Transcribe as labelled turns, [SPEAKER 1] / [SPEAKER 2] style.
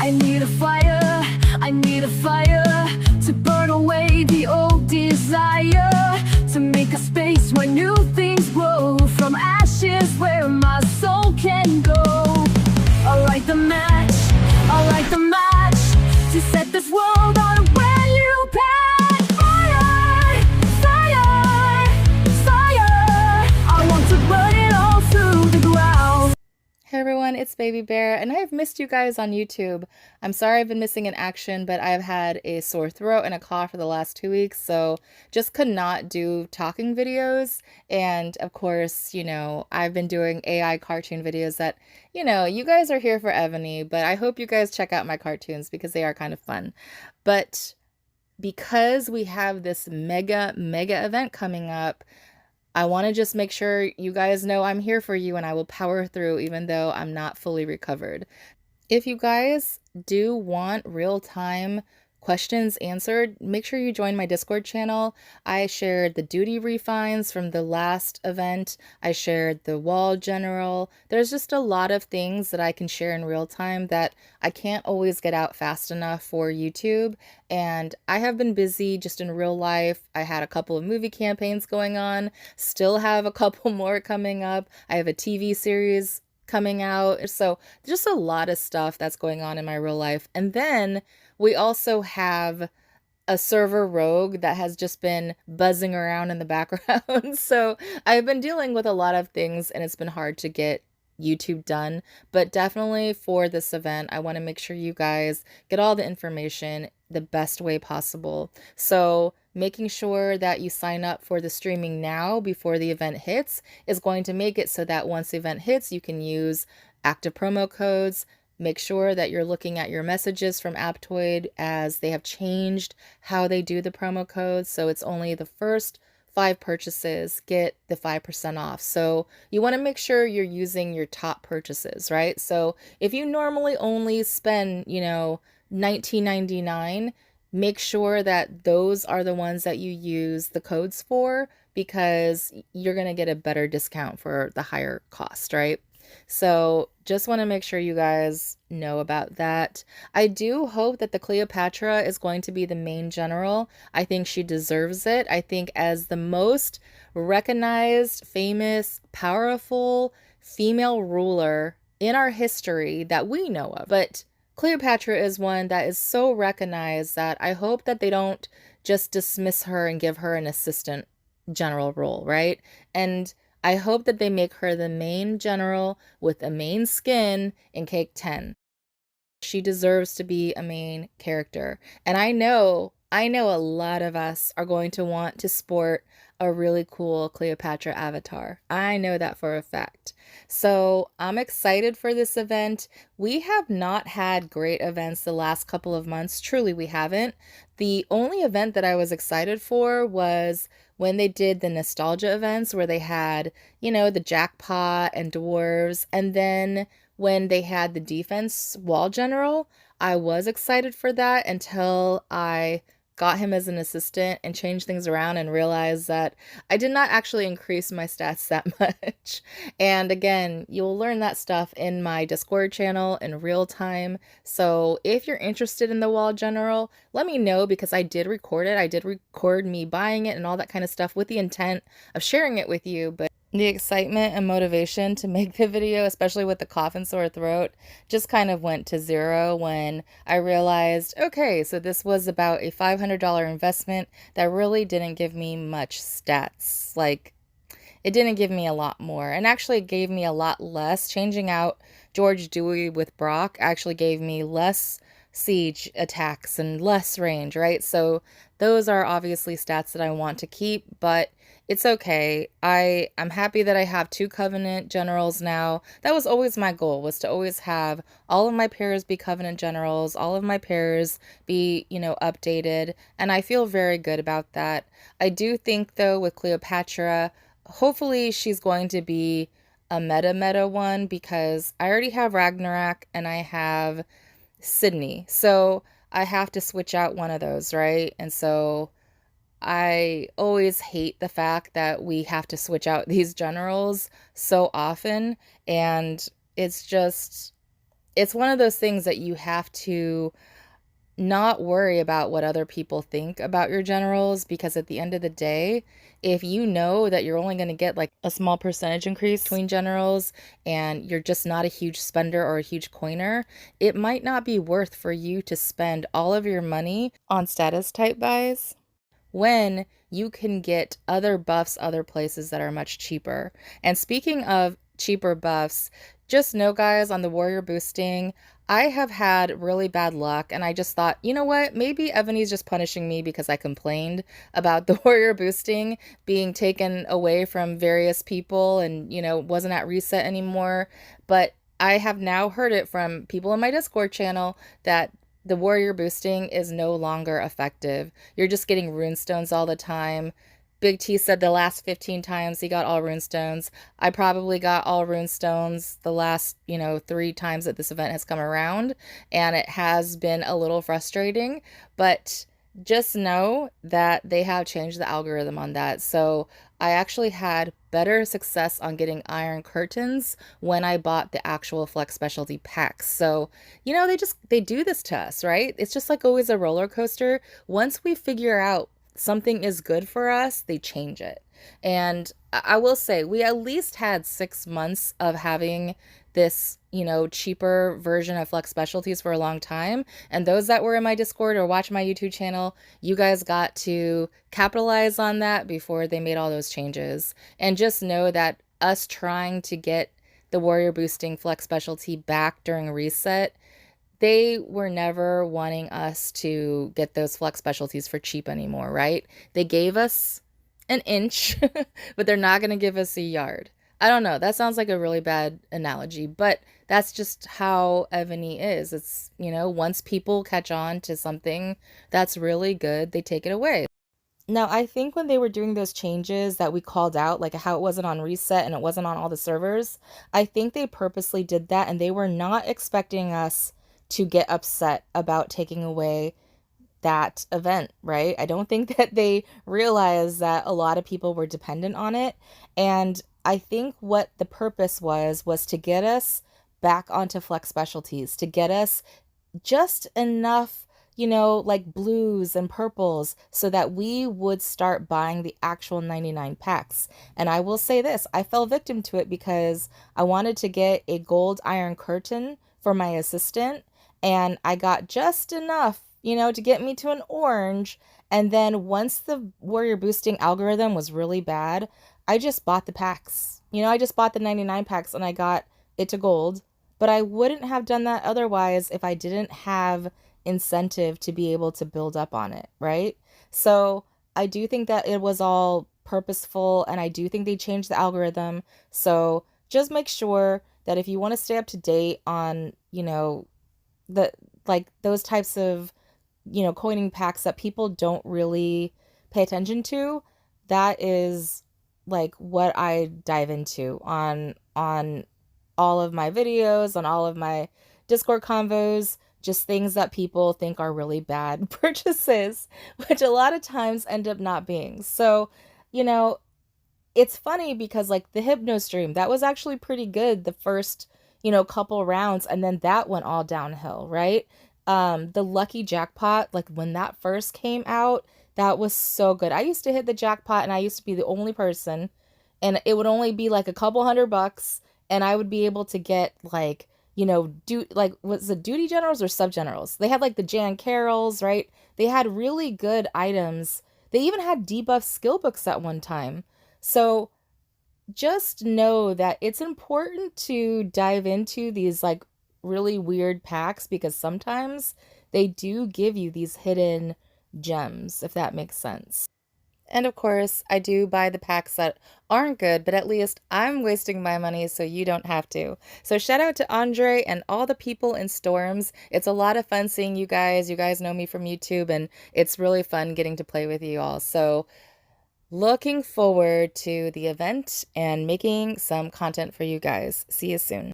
[SPEAKER 1] I need a fire, I need a fire to burn away the old desire, to make a space where new things grow, from ashes where my soul can go. I'll light the match, I'll light the match to set this world on a brand new path. Fire, fire, fire, I want to burn it all through the ground.
[SPEAKER 2] Hey everyone, it's Baby Bear, and I've missed you guys on YouTube. I'm sorry I've been missing in action, but I've had a sore throat and a cough for the last 2 weeks, so just could not do talking videos. And of course, I've been doing AI cartoon videos that, you guys are here for Evony, but I hope you guys check out my cartoons because they are kind of fun. But because we have this mega event coming up, I want to just make sure you guys know I'm here for you and I will power through even though I'm not fully recovered. If you guys do want real-time questions answered, make sure you join my Discord channel. I shared the duty refines from the last event. I shared the wall general. There's just a lot of things that I can share in real time that I can't always get out fast enough for YouTube. And I have been busy just in real life. I had a couple of movie campaigns going on, still have a couple more coming up. I have a TV series coming out. So just a lot of stuff that's going on in my real life. And then we also have a server rogue that has just been buzzing around in the background. So I've been dealing with a lot of things and it's been hard to get YouTube done. But definitely for this event, I want to make sure you guys get all the information the best way possible. So making sure that you sign up for the streaming now before the event hits is going to make it so that once the event hits, you can use active promo codes. Make sure that you're looking at your messages from Aptoide, as they have changed how they do the promo codes. So it's only the first 5 purchases get the 5% off. So you want to make sure you're using your top purchases, right? So if you normally only spend, $19.99, make sure that those are the ones that you use the codes for, because you're going to get a better discount for the higher cost, right? So just want to make sure you guys know about that. I do hope that the Cleopatra is going to be the main general. I think she deserves it. I think as the most recognized, famous, powerful female ruler in our history that we know of. But Cleopatra is one that is so recognized that I hope that they don't just dismiss her and give her an assistant general role, right? And I hope that they make her the main general with a main skin in Cake 10. She deserves to be a main character. And I know a lot of us are going to want to sport a really cool Cleopatra avatar. I know that for a fact. So I'm excited for this event. We have not had great events the last couple of months. Truly, we haven't. The only event that I was excited for was when they did the nostalgia events where they had, the jackpot and dwarves. And then when they had the defense wall general, I was excited for that until I got him as an assistant and changed things around and realized that I did not actually increase my stats that much. And again, you'll learn that stuff in my Discord channel in real time. So if you're interested in the wall general, let me know, because I did record it. I did record me buying it and all that kind of stuff with the intent of sharing it with you, but the excitement and motivation to make the video, especially with the cough and sore throat, just kind of went to zero when I realized, okay, so this was about a $500 investment that really didn't give me much stats. Like, it didn't give me a lot more, and actually gave me a lot less. Changing out George Dewey with Brock actually gave me less siege attacks and less range, right? So those are obviously stats that I want to keep, but it's okay. I'm happy that I have 2 Covenant generals now. That was always my goal, was to always have all of my pairs be Covenant generals, all of my pairs be, updated, and I feel very good about that. I do think, though, with Cleopatra, hopefully she's going to be a meta one, because I already have Ragnarok and I have Sydney. So I have to switch out one of those, right? And so I always hate the fact that we have to switch out these generals so often, and it's just it's one of those things that you have to not worry about what other people think about your generals, because at the end of the day, if you know that you're only going to get like a small percentage increase between generals and you're just not a huge spender or a huge coiner, it might not be worth for you to spend all of your money on status type buys when you can get other buffs other places that are much cheaper. And speaking of cheaper buffs, just know, guys, on the warrior boosting, I have had really bad luck, and I just thought, you know what, maybe Evany's just punishing me because I complained about the warrior boosting being taken away from various people and, wasn't at reset anymore. But I have now heard it from people in my Discord channel that the warrior boosting is no longer effective. You're just getting runestones all the time. Big T said the last 15 times he got all runestones. I probably got all runestones the last, 3 times that this event has come around, and it has been a little frustrating, but just know that they have changed the algorithm on that. So I actually had better success on getting iron curtains when I bought the actual flex specialty packs. So, they do this to us, right? It's just like always a roller coaster. Once we figure out something is good for us, they change it. And I will say, we at least had 6 months of having this, cheaper version of flex specialties for a long time. And those that were in my Discord or watch my YouTube channel, you guys got to capitalize on that before they made all those changes. And just know that us trying to get the warrior boosting flex specialty back during reset, they were never wanting us to get those flex specialties for cheap anymore, right? They gave us an inch, but they're not going to give us a yard. I don't know. That sounds like a really bad analogy, but that's just how Evony is. It's, once people catch on to something that's really good, they take it away. Now, I think when they were doing those changes that we called out, like how it wasn't on reset and it wasn't on all the servers, I think they purposely did that and they were not expecting us to get upset about taking away that event, right? I don't think that they realized that a lot of people were dependent on it. And I think what the purpose was to get us back onto flex specialties, to get us just enough, like blues and purples so that we would start buying the actual 99 packs. And I will say this, I fell victim to it because I wanted to get a gold iron curtain for my assistant, and I got just enough, to get me to an orange. And then once the warrior boosting algorithm was really bad, I just bought the packs. I just bought the 99 packs and I got it to gold. But I wouldn't have done that otherwise if I didn't have incentive to be able to build up on it, right? So I do think that it was all purposeful, and I do think they changed the algorithm. So just make sure that if you want to stay up to date on, the like those types of, coining packs that people don't really pay attention to, that is like what I dive into on all of my videos, on all of my Discord convos, just things that people think are really bad purchases, which a lot of times end up not being. So, you know, it's funny because like the hypno stream, that was actually pretty good the first, couple rounds, and then that went all downhill, right? The lucky jackpot, like when that first came out, that was so good. I used to hit the jackpot and I used to be the only person, and it would only be like a couple $100, and I would be able to get like, was it duty generals or sub generals? They had like the Jan Carols, right? They had really good items. They even had debuff skill books at one time. So just know that it's important to dive into these like really weird packs, because sometimes they do give you these hidden gems, if that makes sense. And of course, I do buy the packs that aren't good, but at least I'm wasting my money so you don't have to. So shout out to Andre and all the people in Storms. It's a lot of fun seeing you guys. You guys know me from YouTube, and it's really fun getting to play with you all. So looking forward to the event and making some content for you guys. See you soon.